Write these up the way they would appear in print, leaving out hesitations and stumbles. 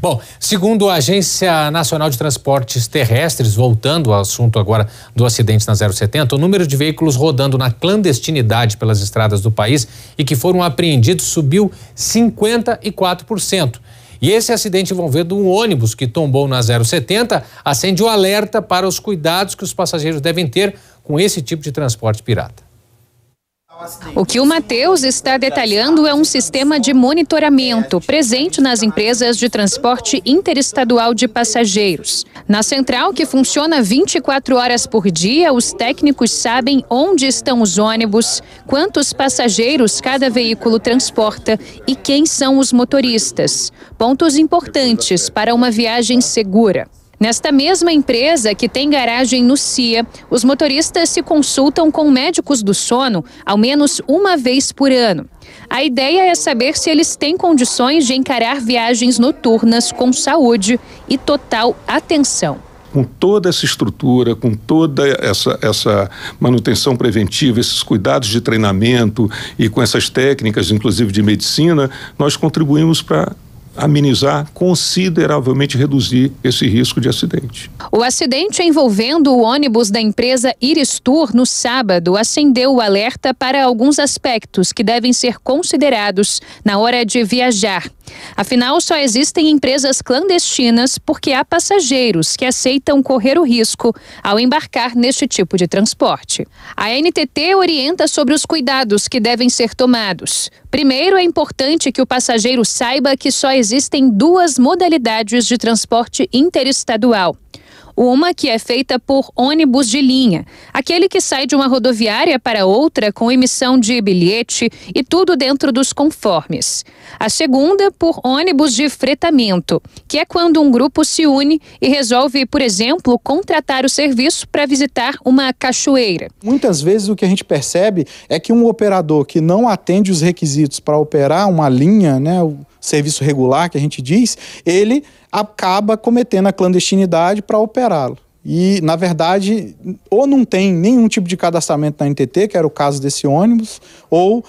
Bom, segundo a Agência Nacional de Transportes Terrestres, voltando ao assunto agora do acidente na 070, o número de veículos rodando na clandestinidade pelas estradas do país e que foram apreendidos subiu 54%. E esse acidente envolvendo um ônibus que tombou na 070 acende o alerta para os cuidados que os passageiros devem ter com esse tipo de transporte pirata. O que o Matheus está detalhando é um sistema de monitoramento presente nas empresas de transporte interestadual de passageiros. Na central, que funciona 24 horas por dia, os técnicos sabem onde estão os ônibus, quantos passageiros cada veículo transporta e quem são os motoristas. Pontos importantes para uma viagem segura. Nesta mesma empresa, que tem garagem no CIA, os motoristas se consultam com médicos do sono ao menos uma vez por ano. A ideia é saber se eles têm condições de encarar viagens noturnas com saúde e total atenção. Com toda essa estrutura, com toda essa manutenção preventiva, esses cuidados de treinamento e com essas técnicas, inclusive de medicina, nós contribuímos para amenizar, consideravelmente reduzir esse risco de acidente. O acidente envolvendo o ônibus da empresa Iristur no sábado acendeu o alerta para alguns aspectos que devem ser considerados na hora de viajar. Afinal, só existem empresas clandestinas porque há passageiros que aceitam correr o risco ao embarcar neste tipo de transporte. A ANTT orienta sobre os cuidados que devem ser tomados. Primeiro, é importante que o passageiro saiba que só existem duas modalidades de transporte interestadual. Uma que é feita por ônibus de linha, aquele que sai de uma rodoviária para outra com emissão de bilhete e tudo dentro dos conformes. A segunda por ônibus de fretamento, que é quando um grupo se une e resolve, por exemplo, contratar o serviço para visitar uma cachoeira. Muitas vezes o que a gente percebe é que um operador que não atende os requisitos para operar uma linha, né, o serviço regular que a gente diz, ele acaba cometendo a clandestinidade para operá-lo. E, na verdade, ou não tem nenhum tipo de cadastramento na NTT, que era o caso desse ônibus, ou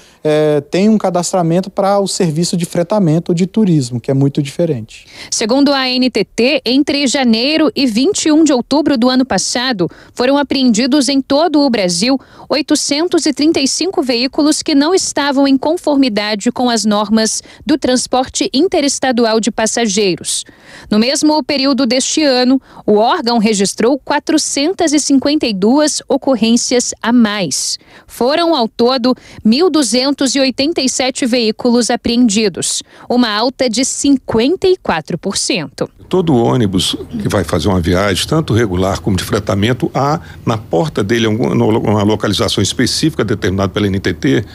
tem um cadastramento para o serviço de fretamento ou de turismo, que é muito diferente. Segundo a NTT, entre janeiro e 21 de outubro do ano passado, foram apreendidos em todo o Brasil 835 veículos que não estavam em conformidade com as normas do transporte interestadual de passageiros. No mesmo período deste ano, o órgão registrou 452 ocorrências a mais. Foram, ao todo, 1.287 veículos apreendidos, uma alta de 54%. Todo ônibus que vai fazer uma viagem, tanto regular como de fretamento, há na porta dele uma localização específica determinada pela NTT,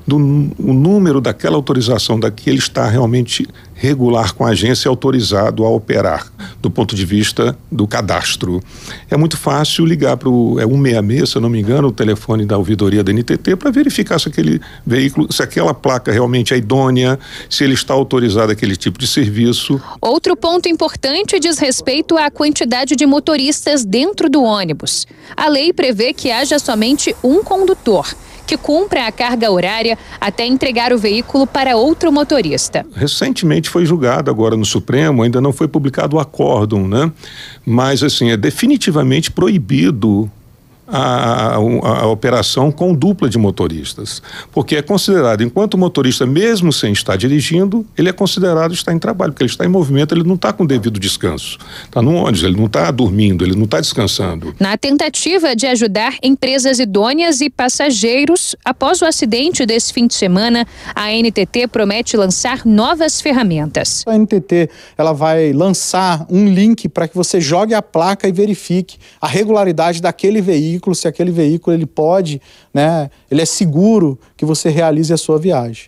o número daquela autorização que ele está realmente regular com a agência, autorizado a operar, do ponto de vista do cadastro. É muito fácil ligar para o 166, se eu não me engano, o telefone da ouvidoria da NTT, para verificar se aquele veículo, se aquela placa realmente é idônea, se ele está autorizado aquele tipo de serviço. Outro ponto importante diz respeito à quantidade de motoristas dentro do ônibus. A lei prevê que haja somente um condutor, que cumpra a carga horária até entregar o veículo para outro motorista. Recentemente foi julgado agora no Supremo, ainda não foi publicado o acórdão, né? Mas assim, é definitivamente proibido a operação com dupla de motoristas, porque é considerado, enquanto o motorista, mesmo sem estar dirigindo, ele é considerado estar em trabalho, porque ele está em movimento, ele não está com devido descanso, está no ônibus, ele não está dormindo, ele não está descansando. Na tentativa de ajudar empresas idôneas e passageiros, após o acidente desse fim de semana, a NTT promete lançar novas ferramentas. A NTT ela vai lançar um link para que você jogue a placa e verifique a regularidade daquele veículo, se aquele veículo ele pode, né, ele é seguro que você realize a sua viagem.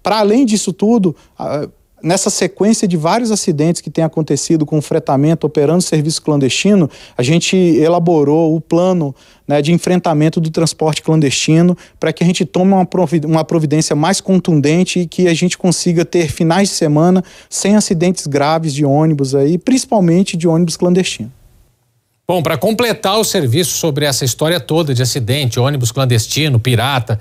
Para além disso tudo, nessa sequência de vários acidentes que tem acontecido com fretamento operando serviço clandestino, a gente elaborou o plano, né, de enfrentamento do transporte clandestino para que a gente tome uma providência mais contundente e que a gente consiga ter finais de semana sem acidentes graves de ônibus, aí, principalmente de ônibus clandestino. Bom, para completar o serviço sobre essa história toda de acidente, ônibus clandestino, pirata,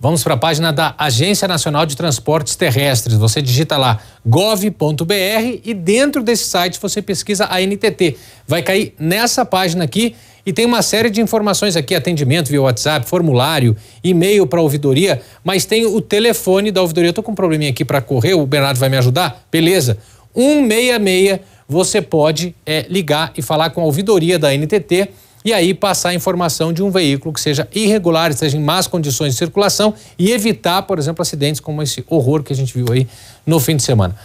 Vamos para a página da Agência Nacional de Transportes Terrestres. Você digita lá gov.br e dentro desse site você pesquisa a NTT. Vai cair nessa página aqui e tem uma série de informações aqui, atendimento via WhatsApp, formulário, e-mail para ouvidoria, mas tem o telefone da ouvidoria. Eu estou com um probleminha aqui para correr, o Bernardo vai me ajudar? Beleza. 166, você pode ligar e falar com a ouvidoria da NTT e aí passar a informação de um veículo que seja irregular, esteja em más condições de circulação e evitar, por exemplo, acidentes como esse horror que a gente viu aí no fim de semana.